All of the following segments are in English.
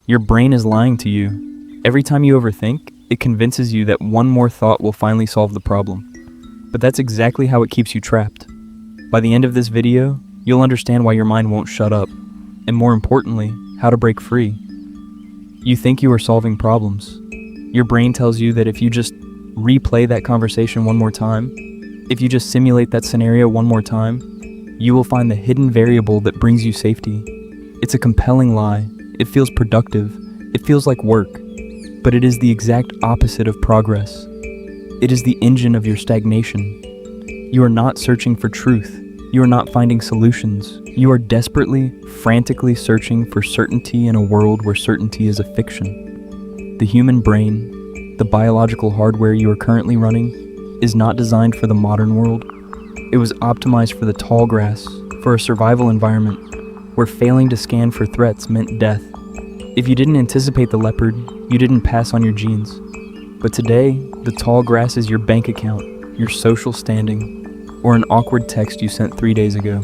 Your brain is lying to you. Every time you overthink, it convinces you that one more thought will finally solve the problem. But that's exactly how it keeps you trapped. By the end of this video, you'll understand why your mind won't shut up, and more importantly, how to break free. You think you are solving problems. Your brain tells you that if you just replay that conversation one more time, if you just simulate that scenario one more time, you will find the hidden variable that brings you safety. It's a compelling lie. It feels productive. It feels like work. But it is the exact opposite of progress. It is the engine of your stagnation. You are not searching for truth. You are not finding solutions. You are desperately, frantically searching for certainty in a world where certainty is a fiction. The human brain, the biological hardware you are currently running, is not designed for the modern world. It was optimized for the tall grass, for a survival environment where failing to scan for threats meant death. If you didn't anticipate the leopard, you didn't pass on your genes. But today, the tall grass is your bank account, your social standing, or an awkward text you sent 3 days ago.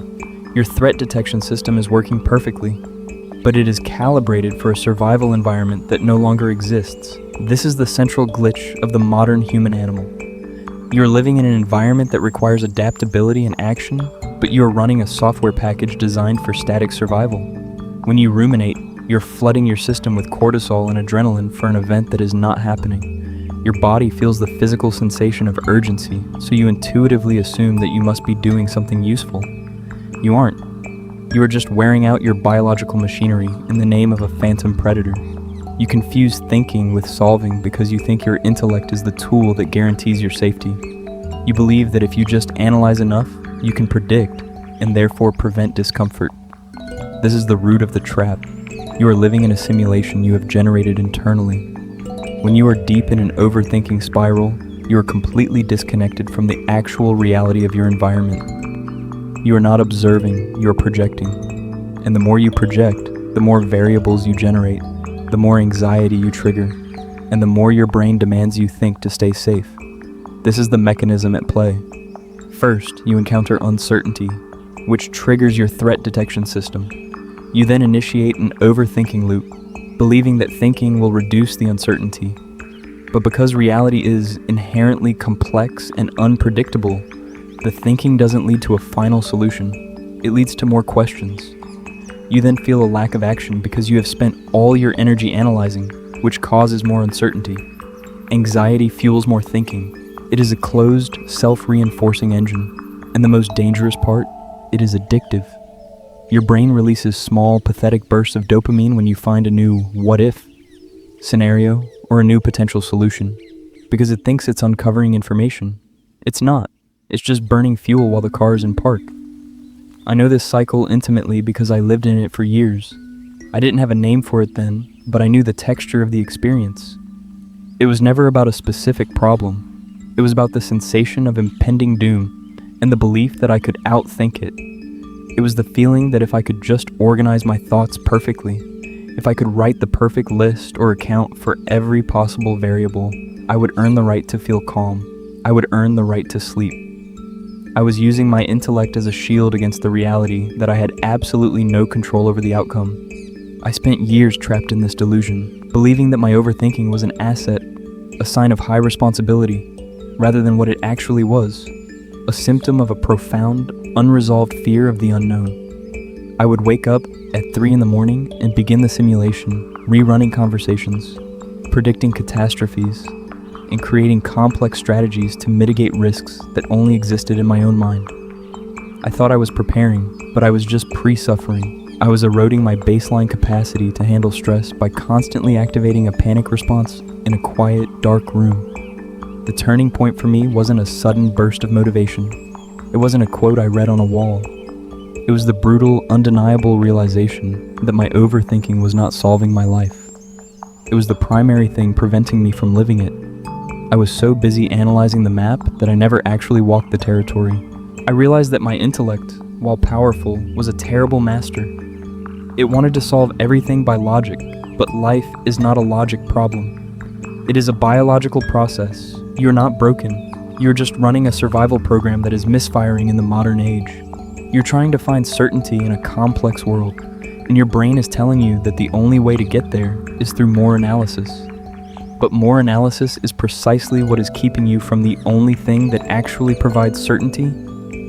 Your threat detection system is working perfectly, but it is calibrated for a survival environment that no longer exists. This is the central glitch of the modern human animal. You're living in an environment that requires adaptability and action, but you are running a software package designed for static survival. When you ruminate, you're flooding your system with cortisol and adrenaline for an event that is not happening. Your body feels the physical sensation of urgency, so you intuitively assume that you must be doing something useful. You aren't. You are just wearing out your biological machinery in the name of a phantom predator. You confuse thinking with solving because you think your intellect is the tool that guarantees your safety. You believe that if you just analyze enough, you can predict and therefore prevent discomfort. This is the root of the trap. You are living in a simulation you have generated internally. When you are deep in an overthinking spiral, you are completely disconnected from the actual reality of your environment. You are not observing, you are projecting. And the more you project, the more variables you generate, the more anxiety you trigger, and the more your brain demands you think to stay safe. This is the mechanism at play. First, you encounter uncertainty, which triggers your threat detection system. You then initiate an overthinking loop, believing that thinking will reduce the uncertainty. But because reality is inherently complex and unpredictable, the thinking doesn't lead to a final solution. It leads to more questions. You then feel a lack of action because you have spent all your energy analyzing, which causes more uncertainty. Anxiety fuels more thinking. It is a closed, self-reinforcing engine. And the most dangerous part, it is addictive. Your brain releases small, pathetic bursts of dopamine when you find a new what-if scenario or a new potential solution, because it thinks it's uncovering information. It's not. It's just burning fuel while the car is in park. I know this cycle intimately because I lived in it for years. I didn't have a name for it then, but I knew the texture of the experience. It was never about a specific problem. It was about the sensation of impending doom and the belief that I could outthink it. It was the feeling that if I could just organize my thoughts perfectly, if I could write the perfect list or account for every possible variable, I would earn the right to feel calm. I would earn the right to sleep. I was using my intellect as a shield against the reality that I had absolutely no control over the outcome. I spent years trapped in this delusion, believing that my overthinking was an asset, a sign of high responsibility, rather than what it actually was, a symptom of a profound, unresolved fear of the unknown. I would wake up at 3 in the morning and begin the simulation, rerunning conversations, predicting catastrophes, and creating complex strategies to mitigate risks that only existed in my own mind. I thought I was preparing, but I was just pre-suffering. I was eroding my baseline capacity to handle stress by constantly activating a panic response in a quiet, dark room. The turning point for me wasn't a sudden burst of motivation. It wasn't a quote I read on a wall. It was the brutal, undeniable realization that my overthinking was not solving my life. It was the primary thing preventing me from living it. I was so busy analyzing the map that I never actually walked the territory. I realized that my intellect, while powerful, was a terrible master. It wanted to solve everything by logic, but life is not a logic problem. It is a biological process. You are not broken. You are just running a survival program that is misfiring in the modern age. You're trying to find certainty in a complex world, And your brain is telling you that the only way to get there is through more analysis. But more analysis is precisely what is keeping you from the only thing that actually provides certainty: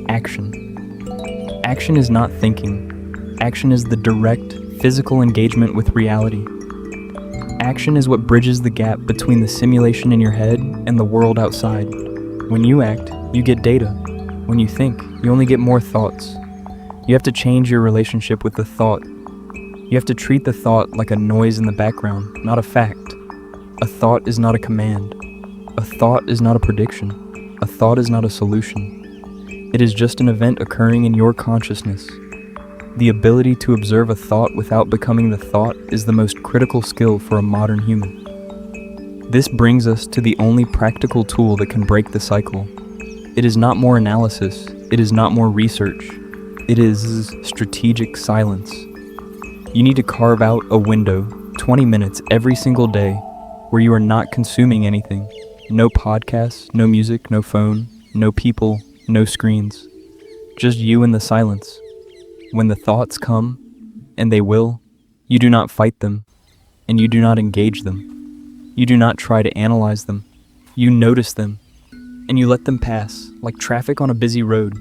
action. Action is not thinking. Action is the direct, physical engagement with reality. Action is what bridges the gap between the simulation in your head and the world outside. When you act, you get data. When you think, you only get more thoughts. You have to change your relationship with the thought. You have to treat the thought like a noise in the background, not a fact. A thought is not a command. A thought is not a prediction. A thought is not a solution. It is just an event occurring in your consciousness. The ability to observe a thought without becoming the thought is the most critical skill for a modern human. This brings us to the only practical tool that can break the cycle. It is not more analysis. It is not more research. It is strategic silence. You need to carve out a window, 20 minutes every single day, where you are not consuming anything. No podcasts, no music, no phone, no people, no screens. Just you and the silence. When the thoughts come, and they will, you do not fight them, and you do not engage them. You do not try to analyze them. You notice them, and you let them pass, like traffic on a busy road.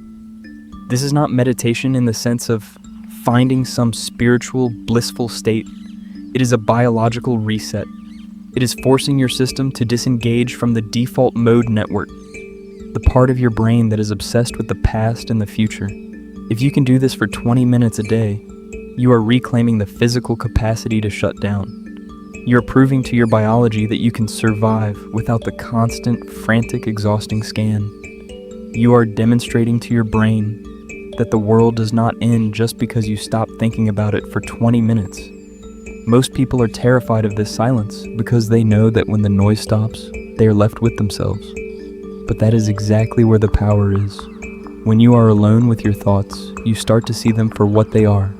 This is not meditation in the sense of finding some spiritual, blissful state. It is a biological reset. It is forcing your system to disengage from the default mode network, the part of your brain that is obsessed with the past and the future. If you can do this for 20 minutes a day, you are reclaiming the physical capacity to shut down. You're proving to your biology that you can survive without the constant, frantic, exhausting scan. You are demonstrating to your brain that the world does not end just because you stop thinking about it for 20 minutes. Most people are terrified of this silence because they know that when the noise stops, they are left with themselves. But that is exactly where the power is. When you are alone with your thoughts, you start to see them for what they are: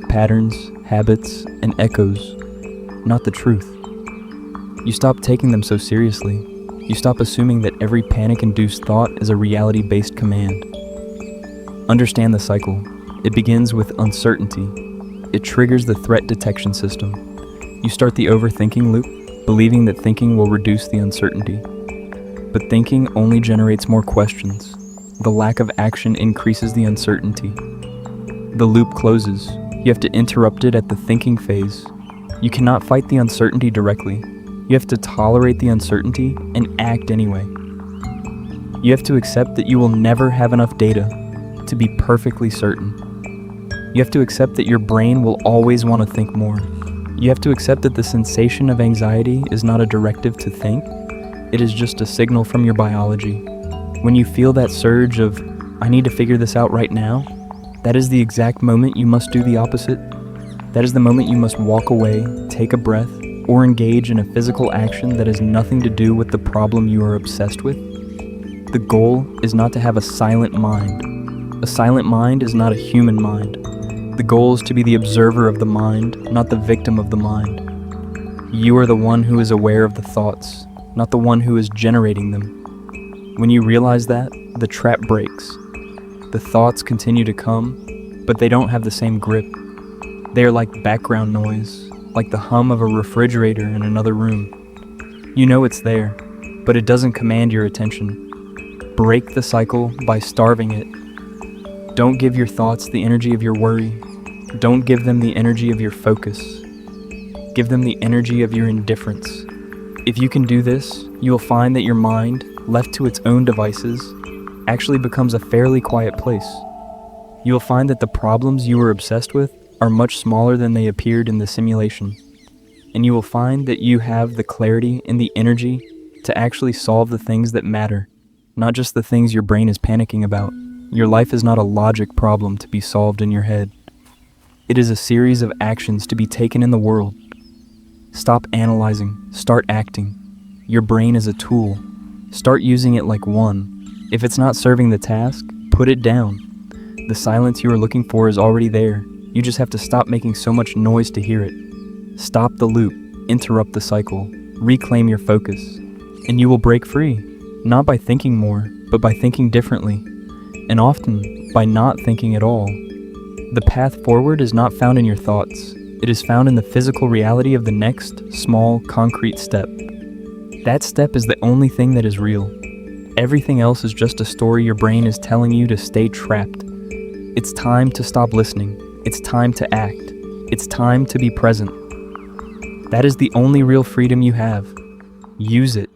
patterns, habits, and echoes, not the truth. You stop taking them so seriously. You stop assuming that every panic-induced thought is a reality-based command. Understand the cycle. It begins with uncertainty. It triggers the threat detection system. You start the overthinking loop, believing that thinking will reduce the uncertainty. But thinking only generates more questions. The lack of action increases the uncertainty. The loop closes. You have to interrupt it at the thinking phase. You cannot fight the uncertainty directly. You have to tolerate the uncertainty and act anyway. You have to accept that you will never have enough data to be perfectly certain. You have to accept that your brain will always want to think more. You have to accept that the sensation of anxiety is not a directive to think. It is just a signal from your biology. When you feel that surge of, I need to figure this out right now, that is the exact moment you must do the opposite. That is the moment you must walk away, take a breath, or engage in a physical action that has nothing to do with the problem you are obsessed with. The goal is not to have a silent mind. A silent mind is not a human mind. The goal is to be the observer of the mind, not the victim of the mind. You are the one who is aware of the thoughts, not the one who is generating them. When you realize that, the trap breaks. The thoughts continue to come, but they don't have the same grip. They are like background noise, like the hum of a refrigerator in another room. You know it's there, but it doesn't command your attention. Break the cycle by starving it. Don't give your thoughts the energy of your worry. Don't give them the energy of your focus. Give them the energy of your indifference. If you can do this, you will find that your mind, left to its own devices, actually becomes a fairly quiet place. You will find that the problems you were obsessed with are much smaller than they appeared in the simulation. And you will find that you have the clarity and the energy to actually solve the things that matter, not just the things your brain is panicking about. Your life is not a logic problem to be solved in your head. It is a series of actions to be taken in the world. Stop analyzing, start acting. Your brain is a tool. Start using it like one. If it's not serving the task, put it down. The silence you are looking for is already there. You just have to stop making so much noise to hear it. Stop the loop, interrupt the cycle, reclaim your focus, and you will break free, not by thinking more, but by thinking differently, and often by not thinking at all. The path forward is not found in your thoughts. It is found in the physical reality of the next, small, concrete step. That step is the only thing that is real. Everything else is just a story your brain is telling you to stay trapped. It's time to stop listening. It's time to act. It's time to be present. That is the only real freedom you have. Use it.